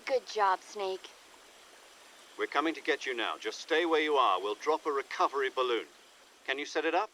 Good job, Snake. We're coming to get you now. Just stay where you are. We'll drop a recovery balloon. Can you set it up?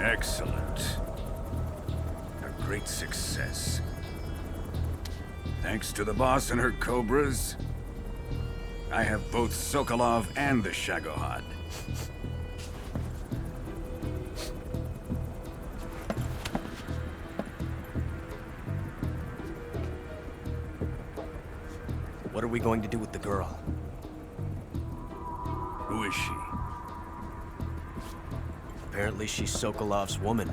Excellent. A great success. Thanks to the boss and her cobras, I have both Sokolov and the Shagohod. What are we going to do with the girl? Who is she? Apparently she's Sokolov's woman.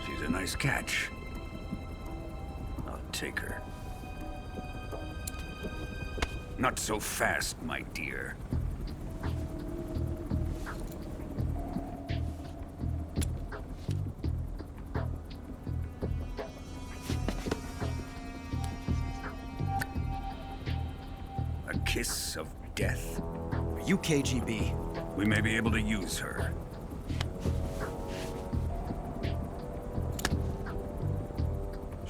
She's a nice catch. I'll take her. Not so fast, my dear. A kiss of death? Are you KGB? We may be able to use her.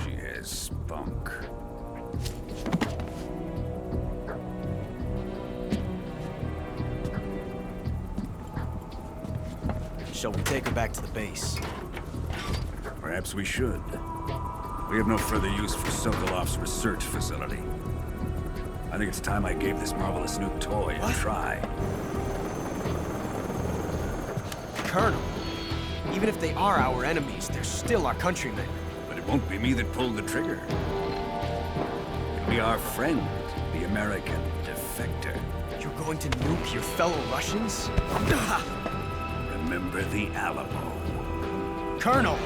She has spunk. Shall we take her back to the base? Perhaps we should. We have no further use for Sokolov's research facility. I think it's time I gave this marvelous new toy a try. Colonel, even if they are our enemies, they're still our countrymen. But it won't be me that pulled the trigger. It'll be our friend, the American defector. You're going to nuke your fellow Russians? Remember the Alamo. Colonel!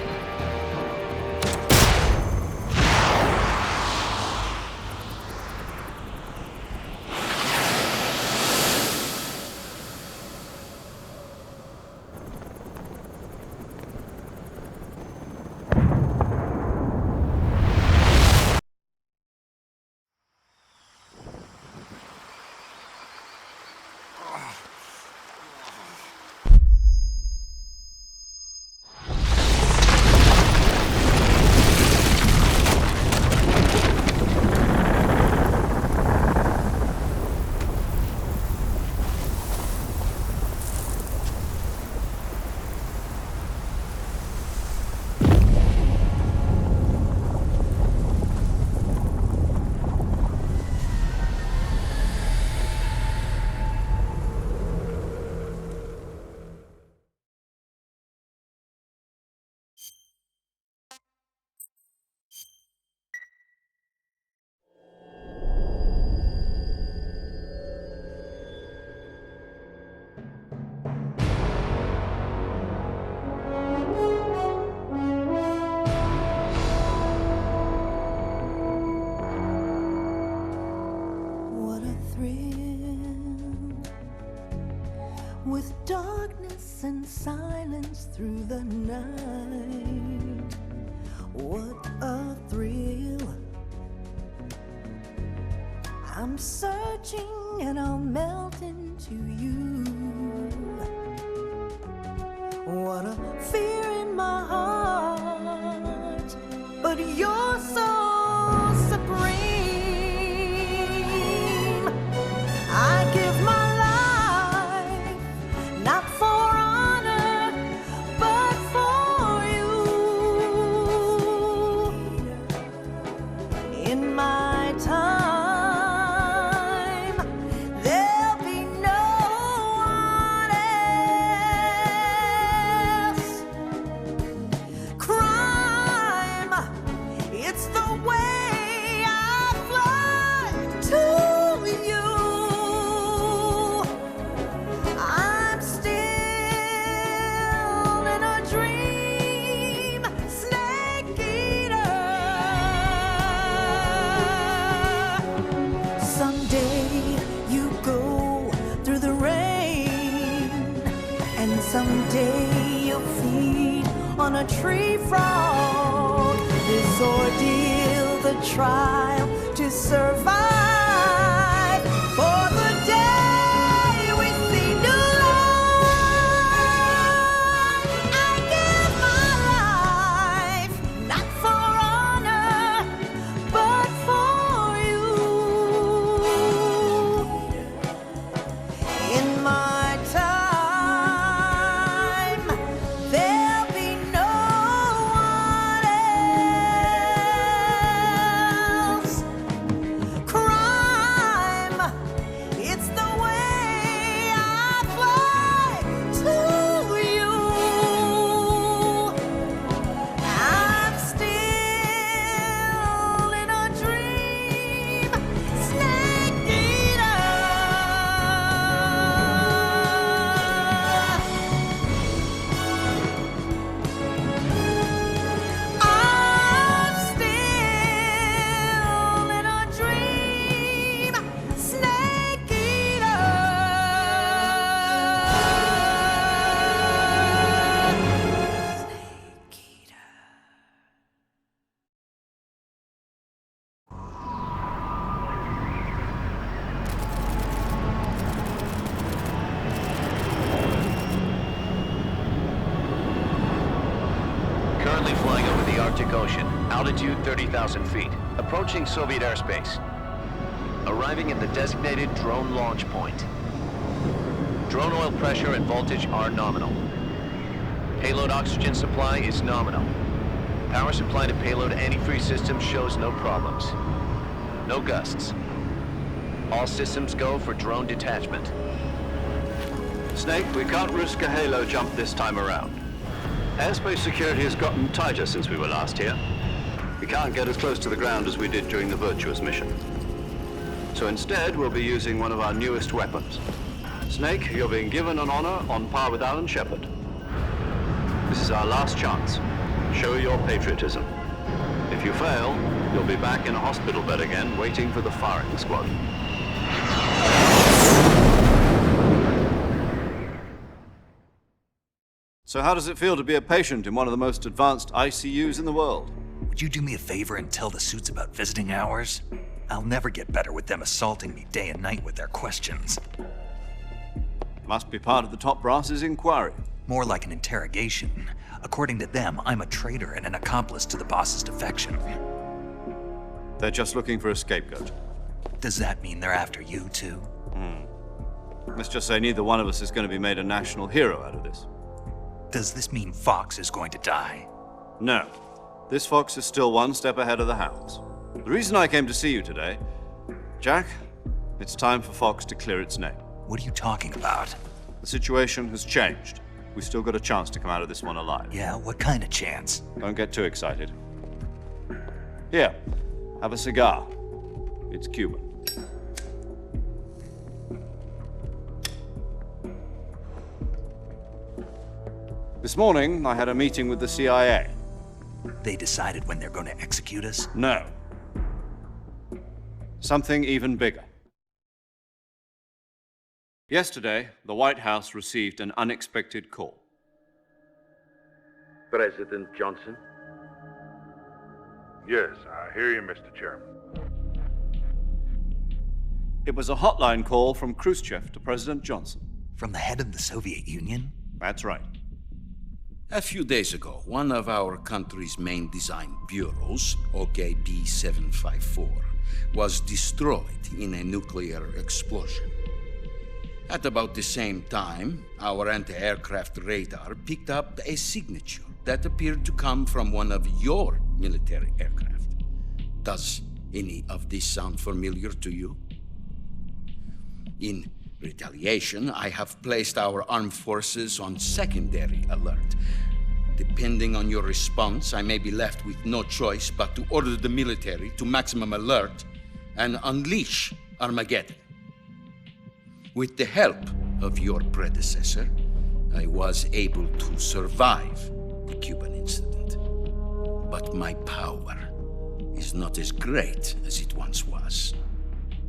What a thrill, with darkness and silence through the night. What a thrill. I'm searching and I'll melt into you. What a fear in my heart, but you're so supreme. I give my life, not for honor, but for you. In my time, there'll be no one else. Crime, it's the way I fly to you. I'm still in a dream, snake eater. Someday you go through the rain, and someday you'll feed on a tree frog. This ordeal, the trial to survive, for the day we see new light. I give my life, not for honor, but for you. In my time, there'll be no one else. Crime, it's the way I fly to you. I'm still in a dream, snake eater. I'm still in a dream, snake eater. Snake eater. Currently flying over the Arctic Ocean, altitude 30,000 feet, approaching Soviet airspace. Arriving at the designated drone launch point. Drone oil pressure and voltage are nominal. Payload oxygen supply is nominal. Power supply to payload antifreeze system shows no problems. No gusts. All systems go for drone detachment. Snake, we can't risk a halo jump this time around. Airspace security has gotten tighter since we were last here. We can't get as close to the ground as we did during the Virtuous mission. So instead, we'll be using one of our newest weapons. Snake, you're being given an honor on par with Alan Shepard. This is our last chance. Show your patriotism. If you fail, you'll be back in a hospital bed again, waiting for the firing squad. So how does it feel to be a patient in one of the most advanced ICUs in the world? Would you do me a favor and tell the suits about visiting hours? I'll never get better with them assaulting me day and night with their questions. Must be part of the top brass's inquiry. More like an interrogation. According to them, I'm a traitor and an accomplice to the boss's defection. They're just looking for a scapegoat. Does that mean they're after you, too? Let's just say neither one of us is going to be made a national hero out of this. Does this mean Fox is going to die? No. This fox is still one step ahead of the hounds. The reason I came to see you today, Jack, it's time for Fox to clear its name. What are you talking about? The situation has changed. We've still got a chance to come out of this one alive. Yeah, what kind of chance? Don't get too excited. Here, have a cigar. It's Cuban. This morning, I had a meeting with the CIA. They decided when they're going to execute us? No. Something even bigger. Yesterday, the White House received an unexpected call. President Johnson? Yes, I hear you, Mr. Chairman. It was a hotline call from Khrushchev to President Johnson. From the head of the Soviet Union? That's right. A few days ago, one of our country's main design bureaus, OKB 754, was destroyed in a nuclear explosion. At about the same time, our anti-aircraft radar picked up a signature that appeared to come from one of your military aircraft. Does any of this sound familiar to you? In retaliation, I have placed our armed forces on secondary alert. Depending on your response, I may be left with no choice but to order the military to maximum alert and unleash Armageddon. With the help of your predecessor, I was able to survive the Cuban incident. But my power is not as great as it once was.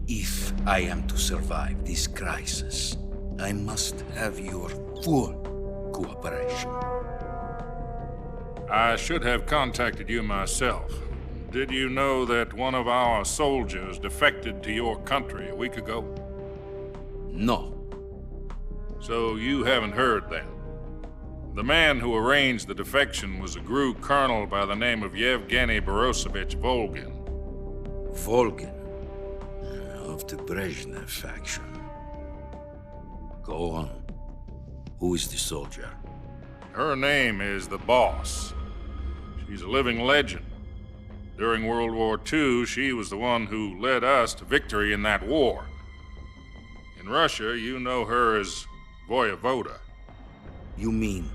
If I am to survive this crisis, I must have your full cooperation. I should have contacted you myself. Did you know that one of our soldiers defected to your country a week ago? No. So you haven't heard then. The man who arranged the defection was a GRU colonel by the name of Yevgeny Borosovich Volgin. Volgin, of the Brezhnev faction. Go on. Who is the soldier? Her name is the Boss. She's a living legend. During World War II, she was the one who led us to victory in that war. In Russia, you know her as Voyevoda. You mean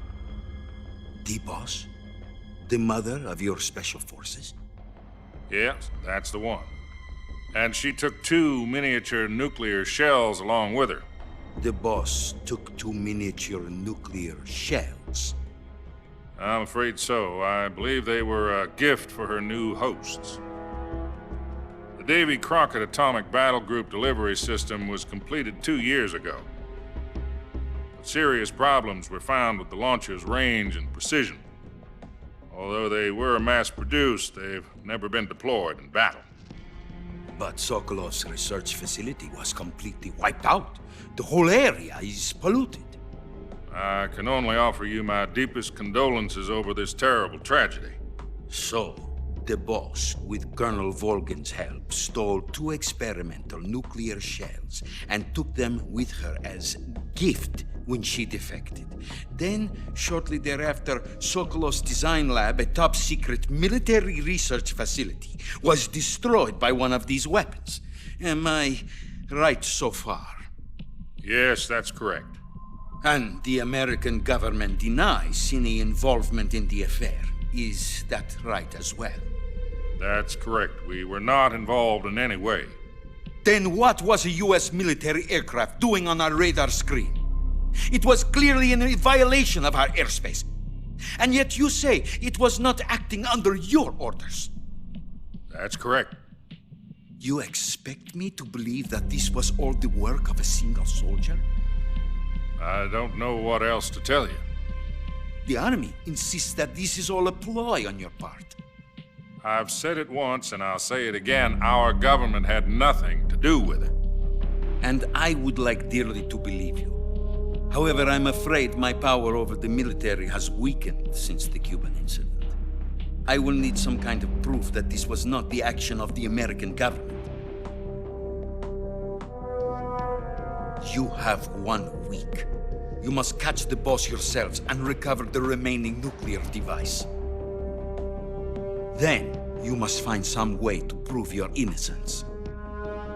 the Boss? The mother of your special forces? Yes, that's the one. And she took 2 miniature nuclear shells along with her. The Boss took 2 miniature nuclear shells. I'm afraid so. I believe they were a gift for her new hosts. The Davy Crockett Atomic Battle Group delivery system was completed 2 years ago. But serious problems were found with the launcher's range and precision. Although they were mass-produced, they've never been deployed in battle. But Sokolov's research facility was completely wiped out. The whole area is polluted. I can only offer you my deepest condolences over this terrible tragedy. So, the Boss, with Colonel Volgin's help, stole 2 experimental nuclear shells and took them with her as gift when she defected. Then, shortly thereafter, Sokolov's design lab, a top-secret military research facility, was destroyed by one of these weapons. Am I right so far? Yes, that's correct. And the American government denies any involvement in the affair. Is that right as well? That's correct. We were not involved in any way. Then what was a U.S. military aircraft doing on our radar screen? It was clearly in violation of our airspace. And yet you say it was not acting under your orders. That's correct. You expect me to believe that this was all the work of a single soldier? I don't know what else to tell you. The army insists that this is all a ploy on your part. I've said it once and I'll say it again. Our government had nothing to do with it. And I would like dearly to believe you. However, I'm afraid my power over the military has weakened since the Cuban incident. I will need some kind of proof that this was not the action of the American government. You have 1 week. You must catch the boss yourselves and recover the remaining nuclear device. Then, you must find some way to prove your innocence.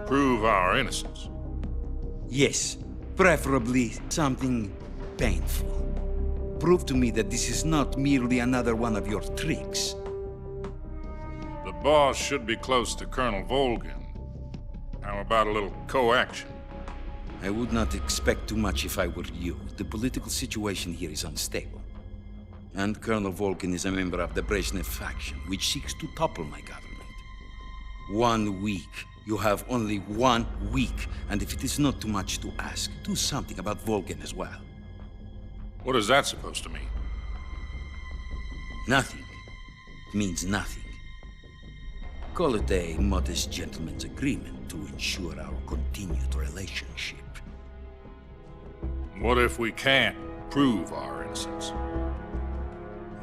Prove our innocence. Yes, preferably something painful. Prove to me that this is not merely another one of your tricks. The boss should be close to Colonel Volgin. How about a little co-action? I would not expect too much if I were you. The political situation here is unstable. And Colonel Volgin is a member of the Brezhnev faction, which seeks to topple my government. 1 week. You have only 1 week. And if it is not too much to ask, do something about Volgin as well. What is that supposed to mean? Nothing. It means nothing. Call it a modest gentleman's agreement to ensure our continued relationship. What if we can't prove our innocence?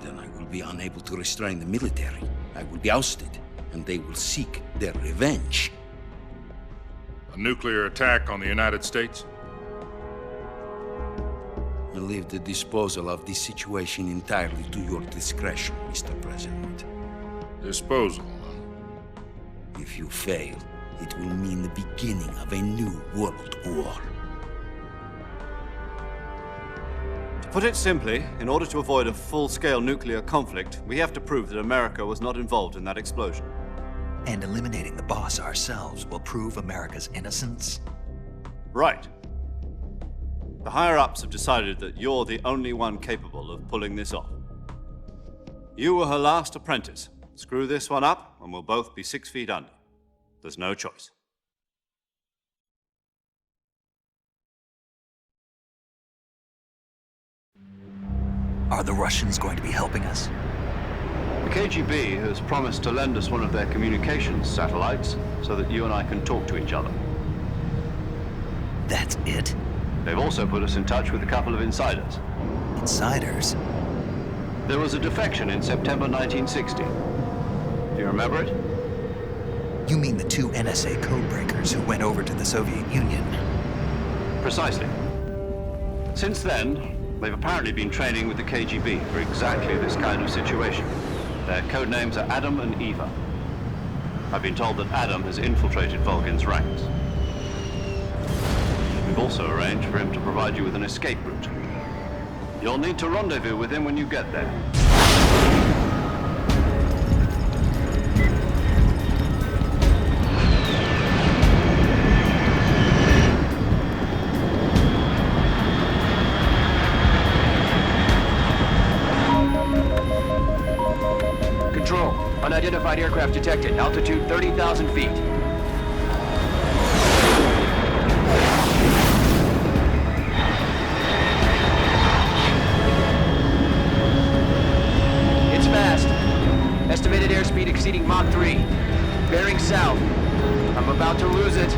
Then I will be unable to restrain the military. I will be ousted, and they will seek their revenge. A nuclear attack on the United States? I leave the disposal of this situation entirely to your discretion, Mr. President. Disposal, huh? If you fail, it will mean the beginning of a new world war. To put it simply, in order to avoid a full-scale nuclear conflict, we have to prove that America was not involved in that explosion. And eliminating the boss ourselves will prove America's innocence? Right. The higher-ups have decided that you're the only one capable of pulling this off. You were her last apprentice. Screw this one up, and we'll both be 6 feet under. There's no choice. Are the Russians going to be helping us? The KGB has promised to lend us one of their communications satellites so that you and I can talk to each other. That's it? They've also put us in touch with a couple of insiders. Insiders? There was a defection in September 1960. Do you remember it? You mean the 2 NSA codebreakers who went over to the Soviet Union? Precisely. Since then, they've apparently been training with the KGB for exactly this kind of situation. Their code names are Adam and Eva. I've been told that Adam has infiltrated Volgin's ranks. We've also arranged for him to provide you with an escape route. You'll need to rendezvous with him when you get there. Control. Unidentified aircraft detected. Altitude 30,000 feet. It's fast. Estimated airspeed exceeding Mach 3. Bearing south. I'm about to lose it.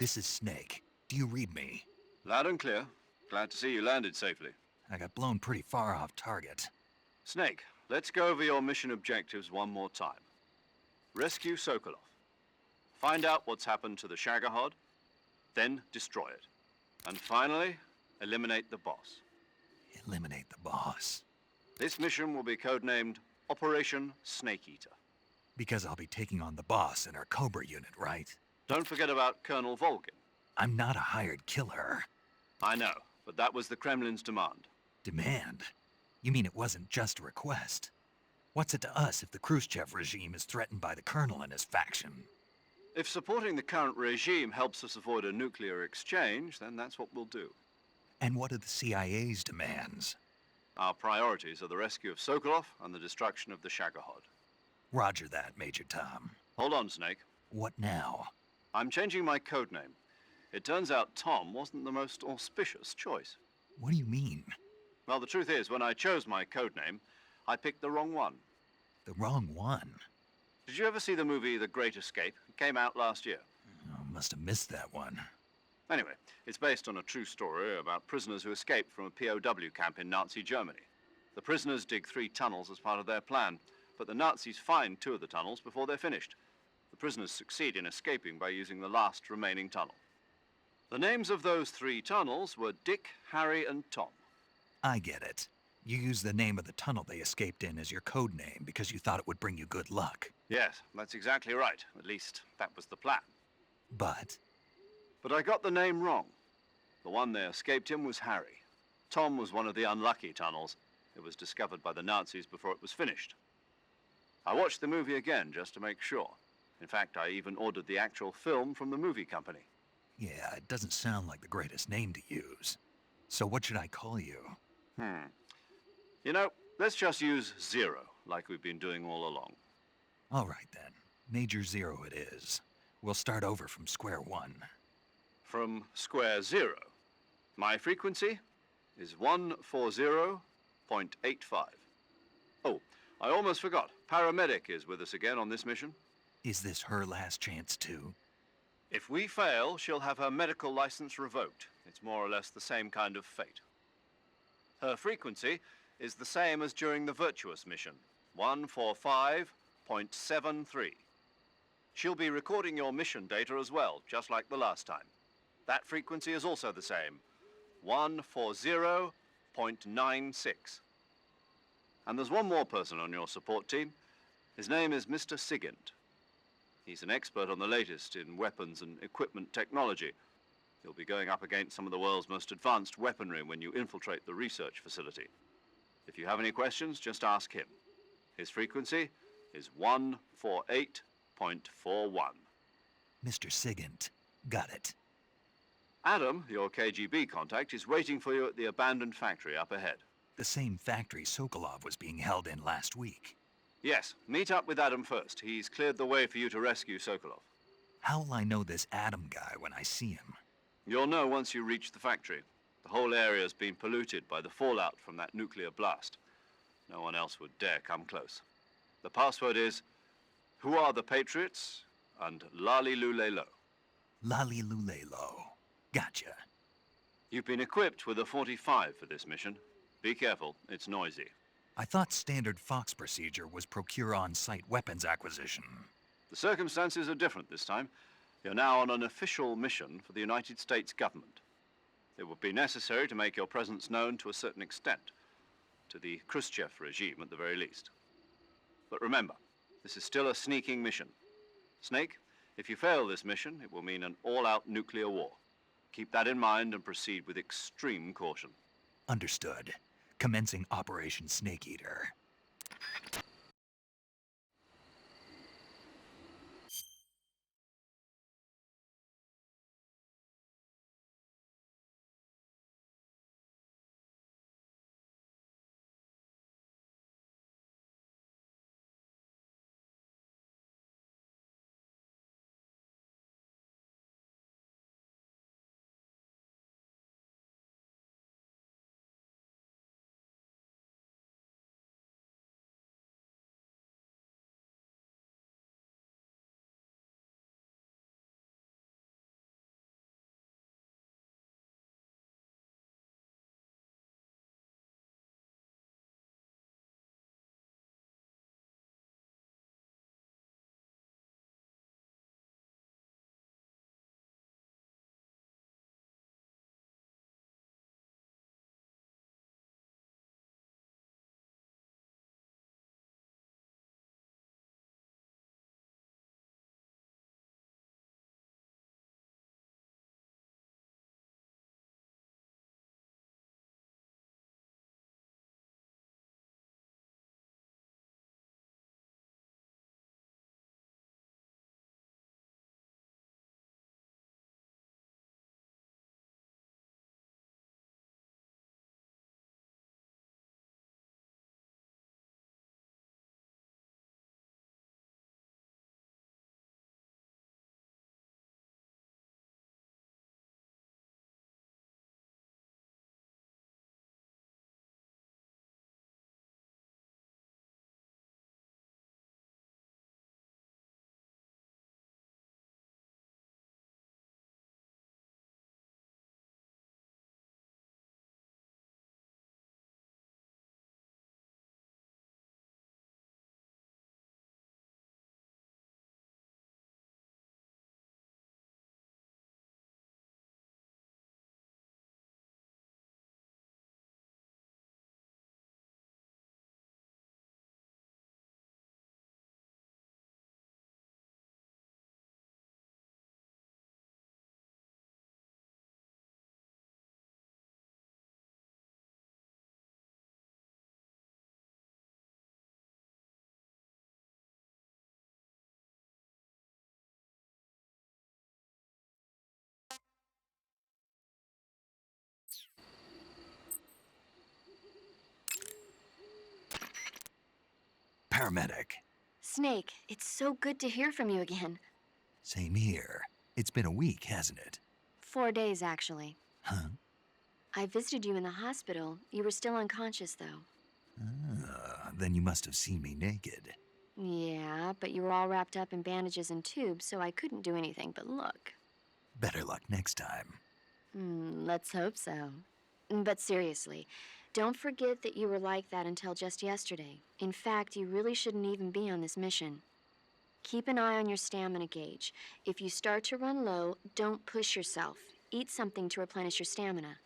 This is Snake. Do you read me? Loud and clear. Glad to see you landed safely. I got blown pretty far off target. Snake, let's go over your mission objectives one more time. Rescue Sokolov. Find out what's happened to the Shagohod, then destroy it. And finally, eliminate the boss. Eliminate the boss. This mission will be codenamed Operation Snake Eater. Because I'll be taking on the boss in our Cobra unit, right? Don't forget about Colonel Volgin. I'm not a hired killer. I know, but that was the Kremlin's demand. Demand? You mean it wasn't just a request? What's it to us if the Khrushchev regime is threatened by the Colonel and his faction? If supporting the current regime helps us avoid a nuclear exchange, then that's what we'll do. And what are the CIA's demands? Our priorities are the rescue of Sokolov and the destruction of the Shagohod. Roger that, Major Tom. Hold on, Snake. What now? I'm changing my codename. It turns out Tom wasn't the most auspicious choice. What do you mean? Well, the truth is, when I chose my codename, I picked the wrong one. The wrong one? Did you ever see the movie The Great Escape? It came out last year. Oh, must have missed that one. Anyway, it's based on a true story about prisoners who escaped from a POW camp in Nazi Germany. The prisoners dig 3 tunnels as part of their plan, but the Nazis find 2 of the tunnels before they're finished. The prisoners succeed in escaping by using the last remaining tunnel. The names of those 3 tunnels were Dick, Harry, and Tom. I get it. You used the name of the tunnel they escaped in as your code name because you thought it would bring you good luck. Yes, that's exactly right. At least, that was the plan. But I got the name wrong. The one they escaped in was Harry. Tom was one of the unlucky tunnels. It was discovered by the Nazis before it was finished. I watched the movie again just to make sure. In fact, I even ordered the actual film from the movie company. yeah, it doesn't sound like the greatest name to use. So what should I call you? You know, let's just use Zero, like we've been doing all along. All right then. Major Zero it is. We'll start over from square one. From square 0. My frequency is 140.85. Oh, I almost forgot. Paramedic is with us again on this mission. Is this her last chance too? If we fail, she'll have her medical license revoked. It's more or less the same kind of fate. Her frequency is the same as during the Virtuous mission, 145.73. She'll be recording your mission data as well, just like the last time. That frequency is also the same, 140.96. And there's one more person on your support team. His name is Mr. Sigint. He's an expert on the latest in weapons and equipment technology. You'll be going up against some of the world's most advanced weaponry when you infiltrate the research facility. If you have any questions, just ask him. His frequency is 148.41. Mr. Sigint. Got it. Adam, your KGB contact, is waiting for you at the abandoned factory up ahead. The same factory Sokolov was being held in last week. Yes, meet up with Adam first. He's cleared the way for you to rescue Sokolov. How will I know this Adam guy when I see him? You'll know once you reach the factory. The whole area's been polluted by the fallout from that nuclear blast. No one else would dare come close. The password is, "Who are the Patriots?" and "Lali Lule Lo." Lali Lule Lo. Gotcha. You've been equipped with a 45 for this mission. Be careful, it's noisy. I thought standard Fox procedure was procure on-site weapons acquisition. The circumstances are different this time. You're now on an official mission for the United States government. It would be necessary to make your presence known to a certain extent, to the Khrushchev regime at the very least. But remember, this is still a sneaking mission. Snake, if you fail this mission, it will mean an all-out nuclear war. Keep that in mind and proceed with extreme caution. Understood. Commencing Operation Snake Eater. paramedic. Snake, it's so good to hear from you again. Same here. It's been a week, hasn't it? 4 days, actually. Huh? I visited you in the hospital. You were still unconscious, though. Then you must have seen me naked. Yeah, but you were all wrapped up in bandages and tubes, so I couldn't do anything but look. Better luck next time. Let's hope so. But seriously, don't forget that you were like that until just yesterday. In fact, you really shouldn't even be on this mission. Keep an eye on your stamina gauge. If you start to run low, don't push yourself. Eat something to replenish your stamina.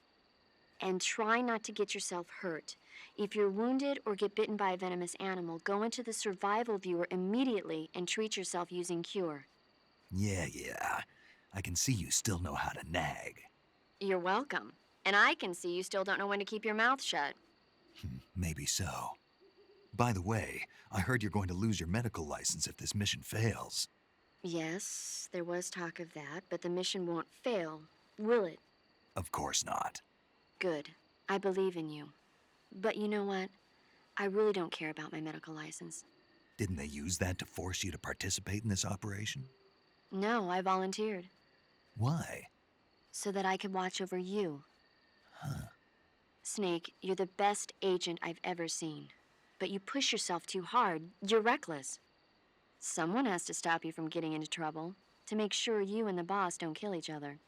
And try not to get yourself hurt. If you're wounded or get bitten by a venomous animal, go into the survival viewer immediately and treat yourself using Cure. Yeah. I can see you still know how to nag. You're welcome. And I can see you still don't know when to keep your mouth shut. Maybe so. By the way, I heard you're going to lose your medical license if this mission fails. Yes, there was talk of that, but the mission won't fail, will it? Of course not. Good. I believe in you. But you know what? I really don't care about my medical license. Didn't they use that to force you to participate in this operation? No, I volunteered. Why? So that I could watch over you. Huh. Snake, you're the best agent I've ever seen. But you push yourself too hard. You're reckless. Someone has to stop you from getting into trouble, to make sure you and the boss don't kill each other.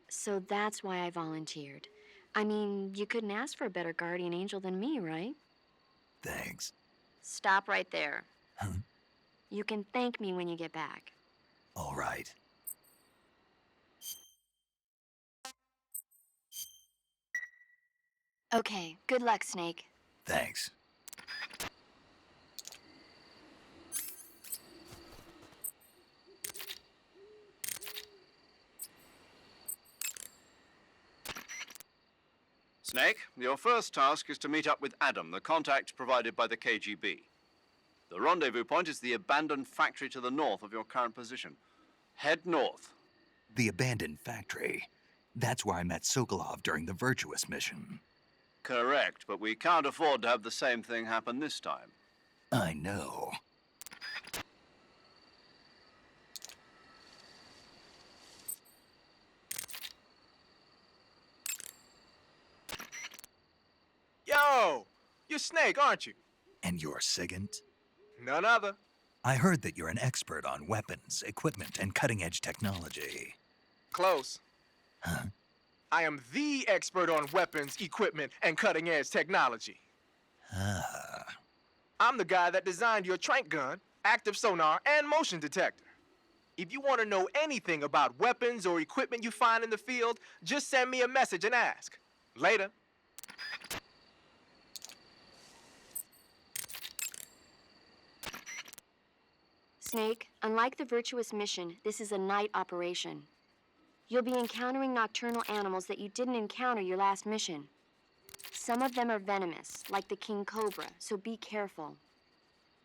So that's why I volunteered. I mean, you couldn't ask for a better guardian angel than me, right? Thanks. Stop right there. Huh? You can thank me when you get back. All right. Okay, good luck, Snake. Thanks. Snake, your first task is to meet up with Adam, the contact provided by the KGB. The rendezvous point is the abandoned factory to the north of your current position. Head north. The abandoned factory. That's where I met Sokolov during the Virtuous mission. Correct, but we can't afford to have the same thing happen this time. I know. Yo! You're Snake, aren't you? And you're Sigint? None other. I heard that you're an expert on weapons, equipment, and cutting-edge technology. Close. Huh? I am the expert on weapons, equipment, and cutting-edge technology. Ah. I'm the guy that designed your trank gun, active sonar, and motion detector. If you want to know anything about weapons or equipment you find in the field, just send me a message and ask. Later. Snake, unlike the Virtuous mission, this is a night operation. You'll be encountering nocturnal animals that you didn't encounter your last mission. Some of them are venomous, like the king cobra, so be careful.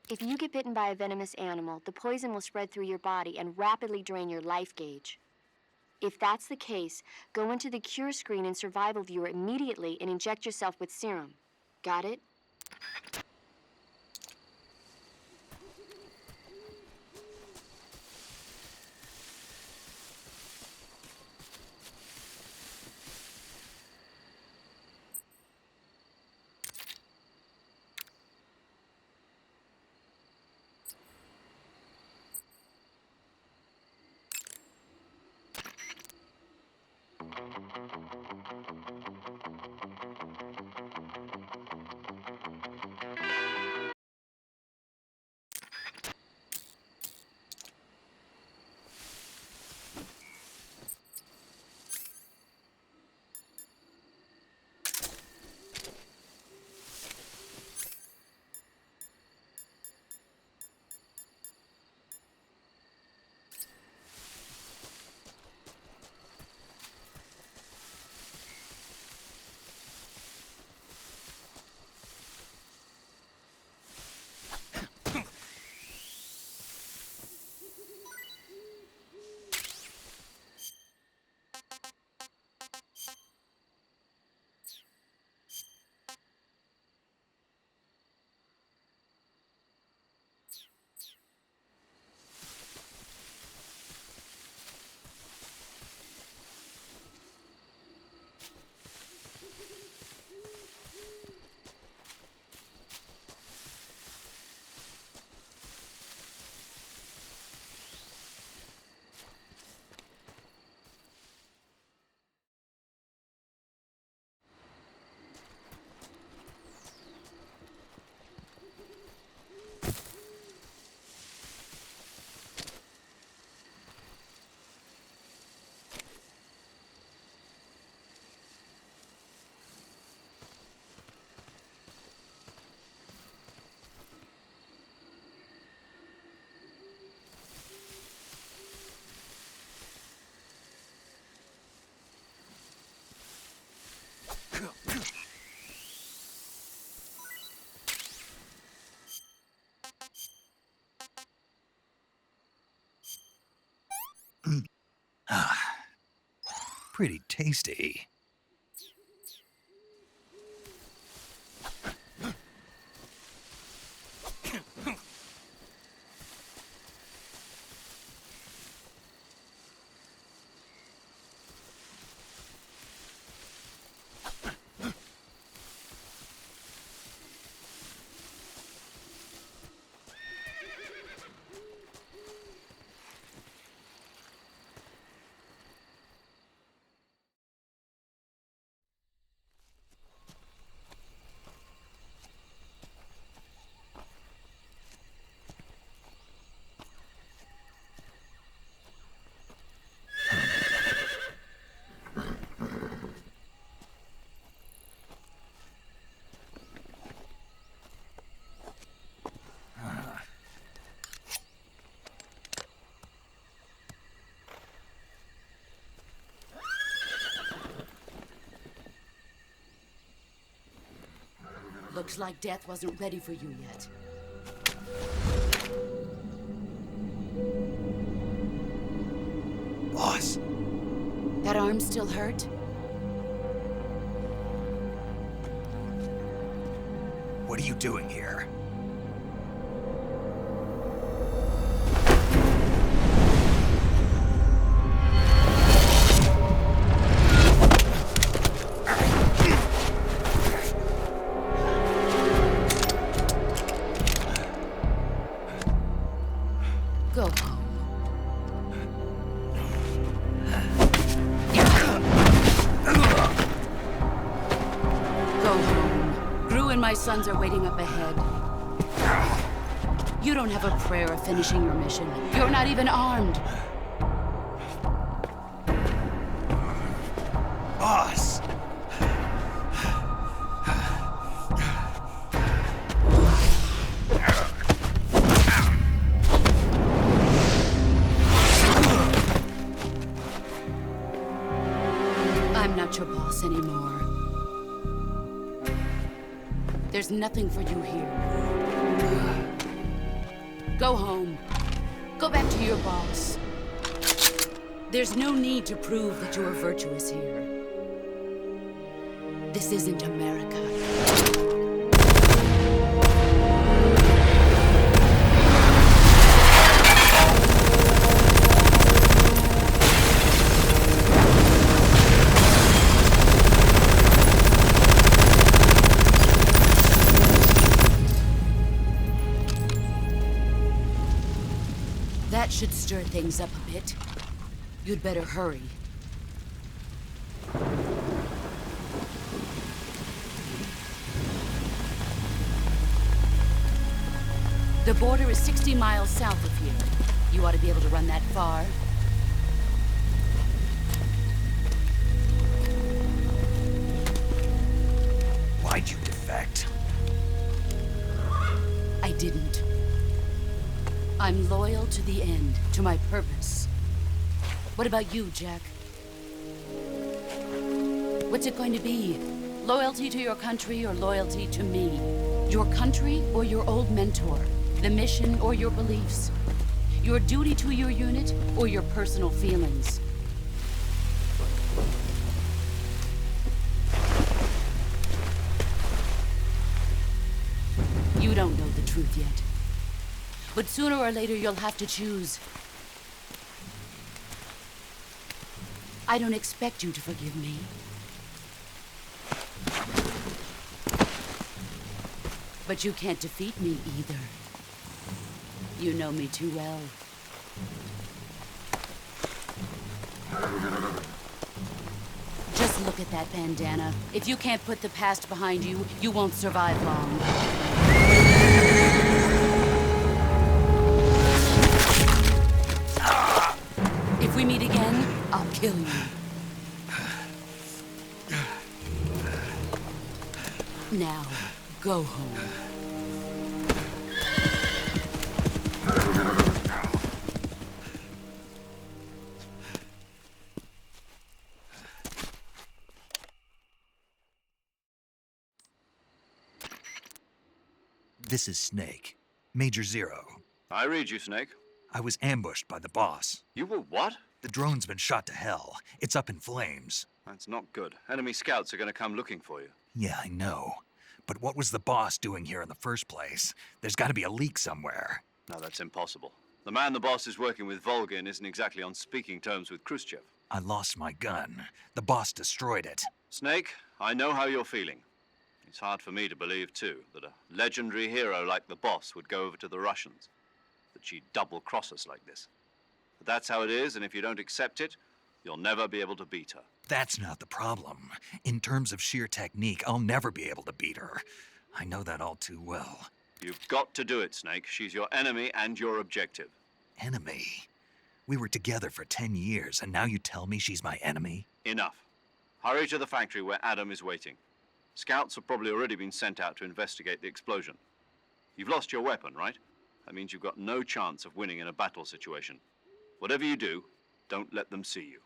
If you get bitten by a venomous animal, the poison will spread through your body and rapidly drain your life gauge. If that's the case, go into the cure screen and survival viewer immediately and inject yourself with serum. Got it? pretty tasty. Looks like death wasn't ready for you yet. Boss, That arm still hurt? what are you doing here? Go home. Go home. Gru and my sons are waiting up ahead. You don't have a prayer of finishing your mission. You're not even armed. Boss! I'm not your boss anymore. There's nothing for you here. Go home. Go back to your boss. There's no need to prove that you are virtuous here. This isn't America. That should stir things up a bit. You'd better hurry. The border is 60 miles south of here. You ought to be able to run that far. Why'd you defect? I didn't. I'm loyal to the end, to my purpose. What about you, Jack? What's it going to be? Loyalty to your country or loyalty to me? Your country or your old mentor? The mission or your beliefs? Your duty to your unit or your personal feelings? You don't know the truth yet. But sooner or later, you'll have to choose. I don't expect you to forgive me. But you can't defeat me either. You know me too well. Just look at that bandana. If you can't put the past behind you, you won't survive long. If we meet again, I'll kill you. Now, go home. This is Snake. Major Zero. I read you, Snake. I was ambushed by the boss. You were what? The drone's been shot to hell. It's up in flames. That's not good. Enemy scouts are going to come looking for you. Yeah, I know. But what was the boss doing here in the first place? There's got to be a leak somewhere. No, that's impossible. The man the boss is working with, Volgin, isn't exactly on speaking terms with Khrushchev. I lost my gun. The boss destroyed it. Snake, I know how you're feeling. It's hard for me to believe, too, that a legendary hero like the boss would go over to the Russians. That she'd double-cross us like this. But that's how it is, and if you don't accept it, you'll never be able to beat her. That's not the problem. In terms of sheer technique, I'll never be able to beat her. I know that all too well. You've got to do it, Snake. She's your enemy and your objective. Enemy? We were together for 10 years, and now you tell me she's my enemy? Enough. Hurry to the factory where Adam is waiting. Scouts have probably already been sent out to investigate the explosion. You've lost your weapon, right? That means you've got no chance of winning in a battle situation. Whatever you do, don't let them see you.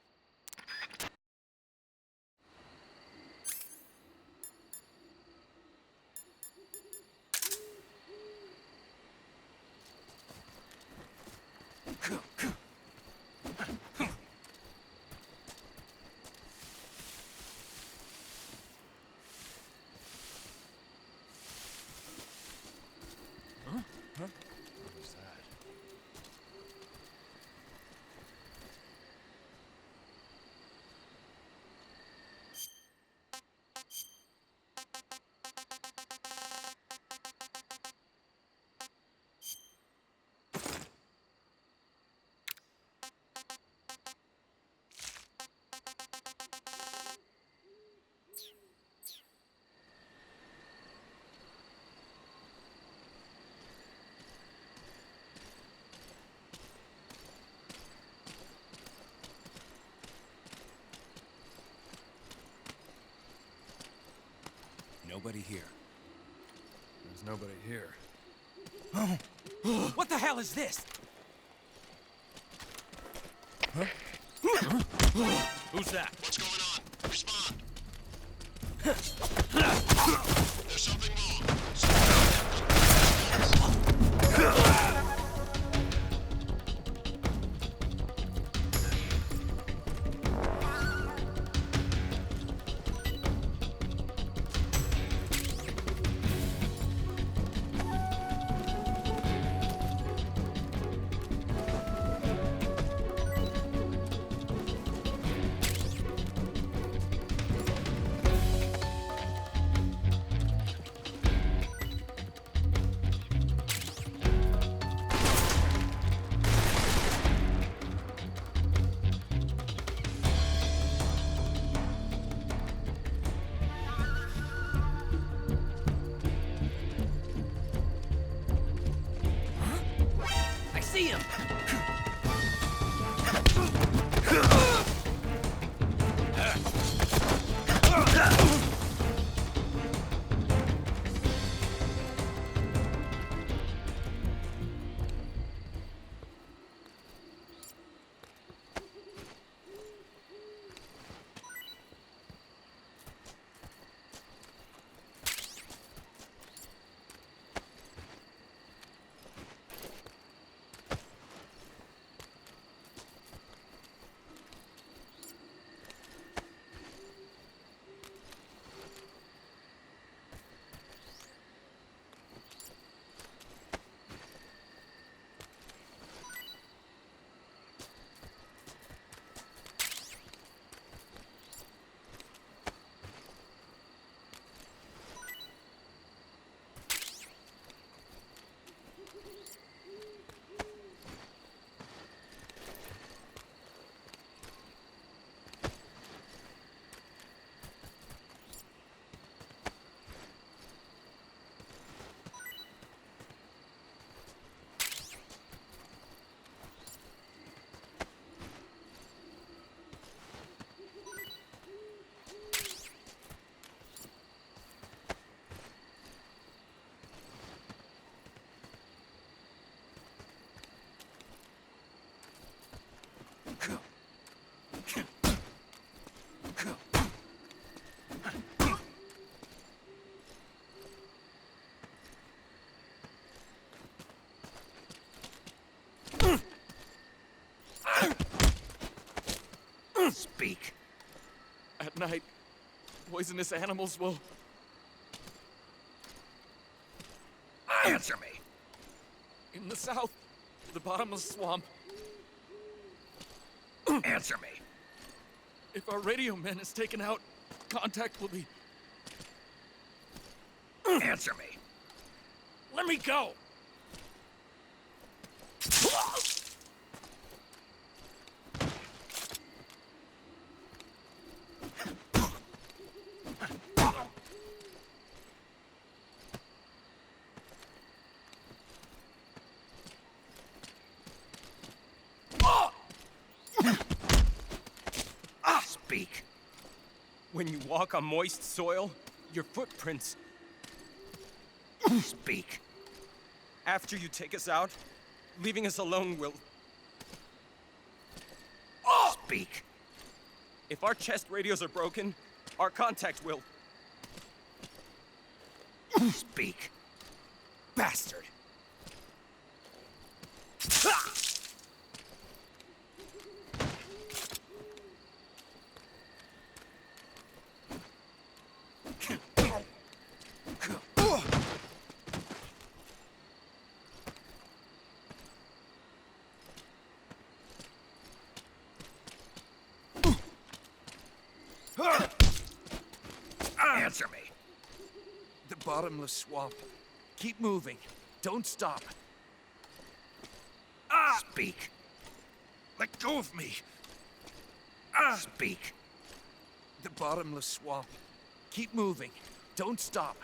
Nobody here. There's nobody here. Oh. What the hell is this? Huh? Who's that? What's going on? Respond. There's something wrong. See him! night, poisonous animals will... Answer me! In the south, the bottomless swamp. Answer me! If our radio man is taken out, contact will be... Answer me! Let me go! Speak. When you walk on moist soil, your footprints... Speak. After you take us out, leaving us alone will... Speak. If our chest radios are broken, our contact will... Speak. Bastard. Answer me. The bottomless swamp. Keep moving. Don't stop. Speak. Let go of me. Speak. The bottomless swamp. Keep moving. Don't stop.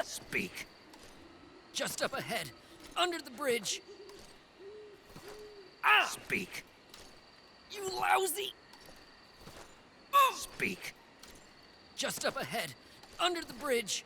Speak. Just up ahead, under the bridge. Speak. You lousy! Speak. Just up ahead, under the bridge.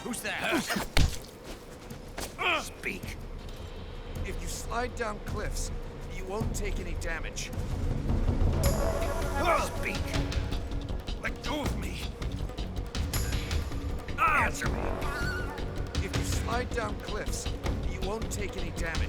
Who's that? Speak. If you slide down cliffs, you won't take any damage. Speak! Let go of me! Answer me! If you slide down cliffs, you won't take any damage.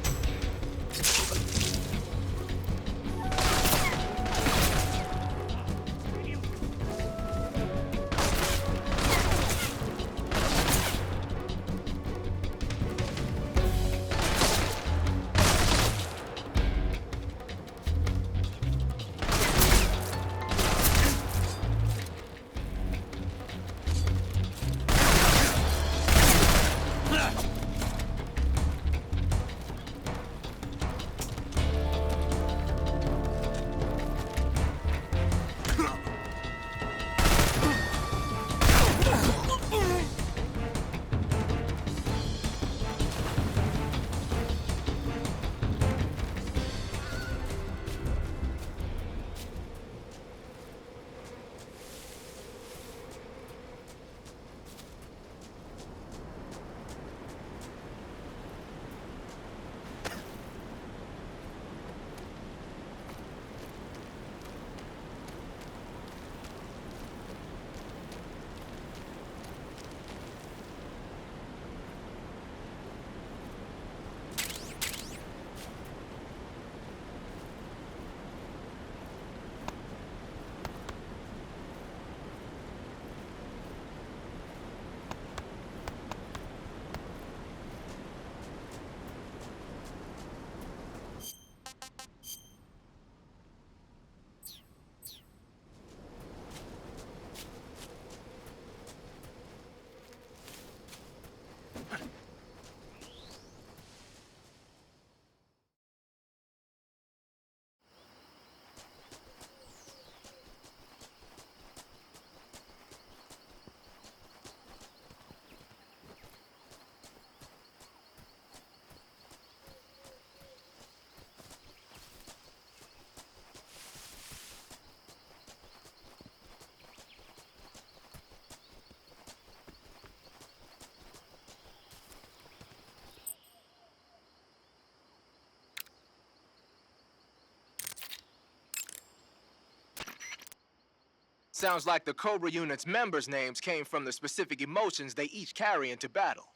Sounds like the Cobra Unit's members' names came from the specific emotions they each carry into battle.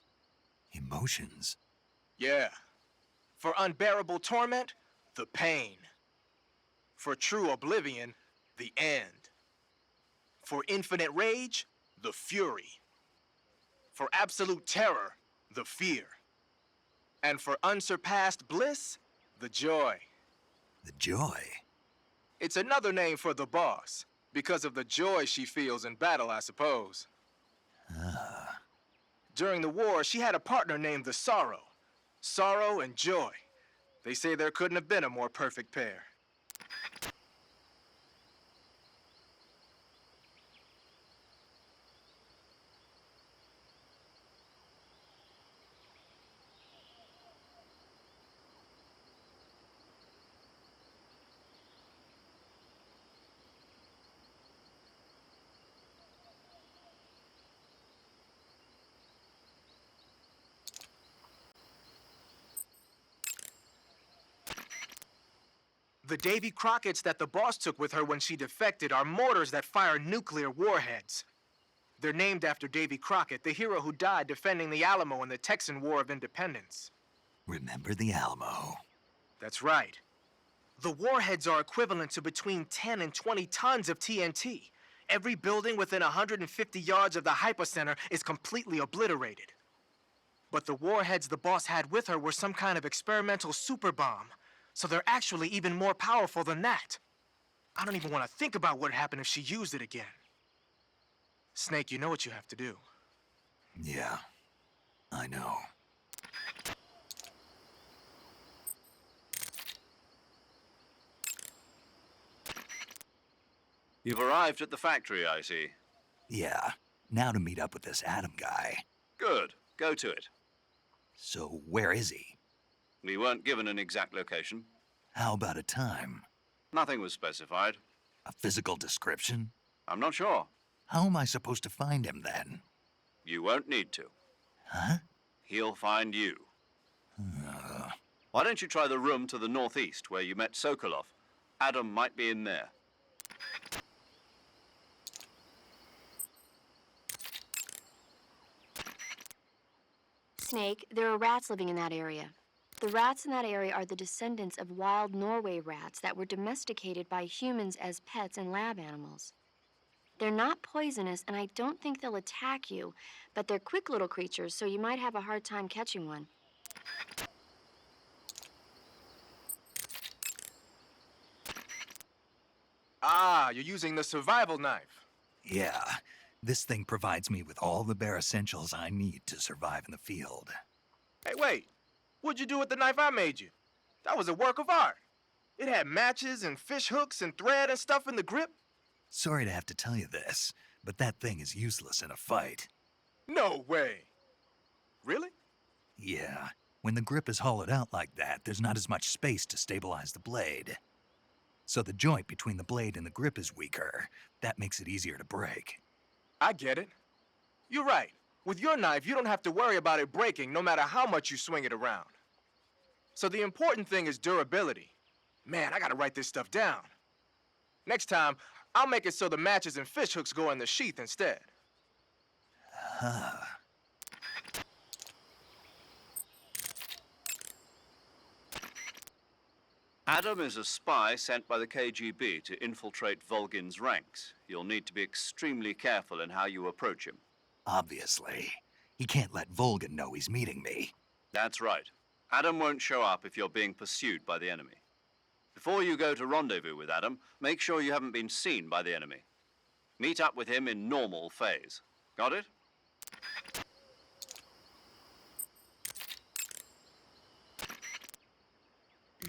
Emotions? Yeah. For unbearable torment, the pain. For true oblivion, the end. For infinite rage, the fury. For absolute terror, the fear. And for unsurpassed bliss, the joy. The joy? It's another name for the boss, because of the joy she feels in battle, I suppose. Ah. During the war, she had a partner named the Sorrow. Sorrow and joy. They say there couldn't have been a more perfect pair. The Davy Crockett's that the boss took with her when she defected are mortars that fire nuclear warheads. They're named after Davy Crockett, the hero who died defending the Alamo in the Texan War of Independence. Remember the Alamo. That's right. The warheads are equivalent to between 10 and 20 tons of TNT. Every building within 150 yards of the hypocenter is completely obliterated. But the warheads the boss had with her were some kind of experimental super bomb. So they're actually even more powerful than that. I don't even want to think about what happened if she used it again. Snake, you know what you have to do. Yeah, I know. You've arrived at the factory, I see. Yeah, now to meet up with this Adam guy. Good. Go to it. So where is he? We weren't given an exact location. How about a time? Nothing was specified. A physical description? I'm not sure. How am I supposed to find him then? You won't need to. Huh? He'll find you. Why don't you try the room to the northeast where you met Sokolov? Adam might be in there. Snake, there are rats living in that area. The rats in that area are the descendants of wild Norway rats that were domesticated by humans as pets and lab animals. They're not poisonous, and I don't think they'll attack you, but they're quick little creatures, so you might have a hard time catching one. Ah, you're using the survival knife. Yeah, this thing provides me with all the bare essentials I need to survive in the field. Hey, wait. What'd you do with the knife I made you? That was a work of art. It had matches and fish hooks and thread and stuff in the grip. Sorry to have to tell you this, but that thing is useless in a fight. No way. Really? Yeah, when the grip is hollowed out like that, there's not as much space to stabilize the blade. So the joint between the blade and the grip is weaker. That makes it easier to break. I get it. You're right. With your knife, you don't have to worry about it breaking no matter how much you swing it around. So the important thing is durability. Man, I gotta write this stuff down. Next time, I'll make it so the matches and fish hooks go in the sheath instead. Huh. Adam is a spy sent by the KGB to infiltrate Volgin's ranks. You'll need to be extremely careful in how you approach him. Obviously. He can't let Volgin know he's meeting me. That's right. Adam won't show up if you're being pursued by the enemy. Before you go to rendezvous with Adam, make sure you haven't been seen by the enemy. Meet up with him in normal phase. Got it?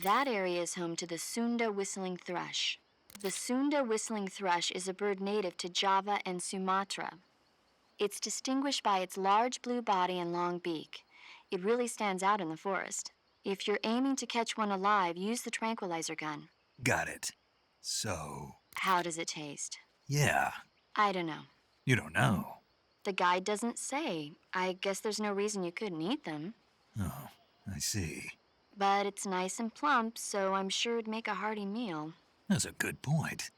That area is home to the Sunda whistling thrush. The Sunda whistling thrush is a bird native to Java and Sumatra. It's distinguished by its large blue body and long beak. It really stands out in the forest. If you're aiming to catch one alive, use the tranquilizer gun. Got it. So... How does it taste? Yeah. I don't know. You don't know? The guide doesn't say. I guess there's no reason you couldn't eat them. Oh, I see. But it's nice and plump, so I'm sure it'd make a hearty meal. That's a good point.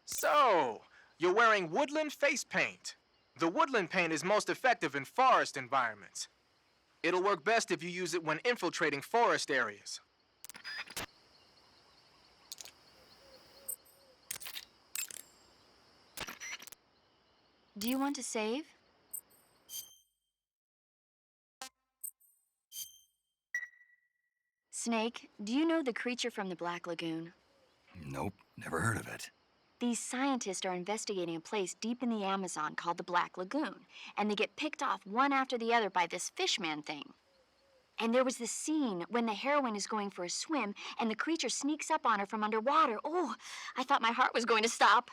So, you're wearing woodland face paint. The woodland paint is most effective in forest environments. It'll work best if you use it when infiltrating forest areas. Do you want to save? Snake, do you know the creature from the Black Lagoon? Nope, never heard of it. These scientists are investigating a place deep in the Amazon called the Black Lagoon, and they get picked off one after the other by this fishman thing. And there was this scene when the heroine is going for a swim, and the creature sneaks up on her from underwater. Oh, I thought my heart was going to stop.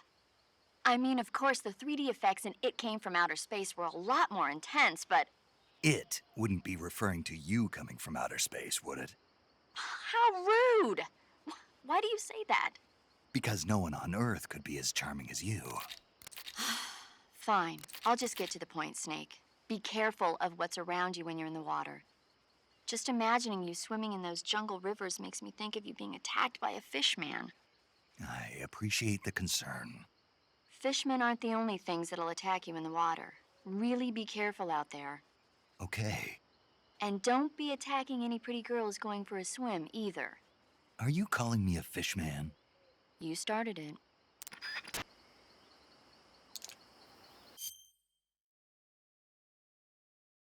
I mean, of course, the 3D effects in It Came from Outer Space were a lot more intense, but... It wouldn't be referring to you coming from outer space, would it? How rude! Why do you say that? Because no one on Earth could be as charming as you. Fine. I'll just get to the point, Snake. Be careful of what's around you when you're in the water. Just imagining you swimming in those jungle rivers makes me think of you being attacked by a fishman. I appreciate the concern. Fishmen aren't the only things that'll attack you in the water. Really be careful out there. Okay. And don't be attacking any pretty girls going for a swim, either. Are you calling me a fishman? You started it.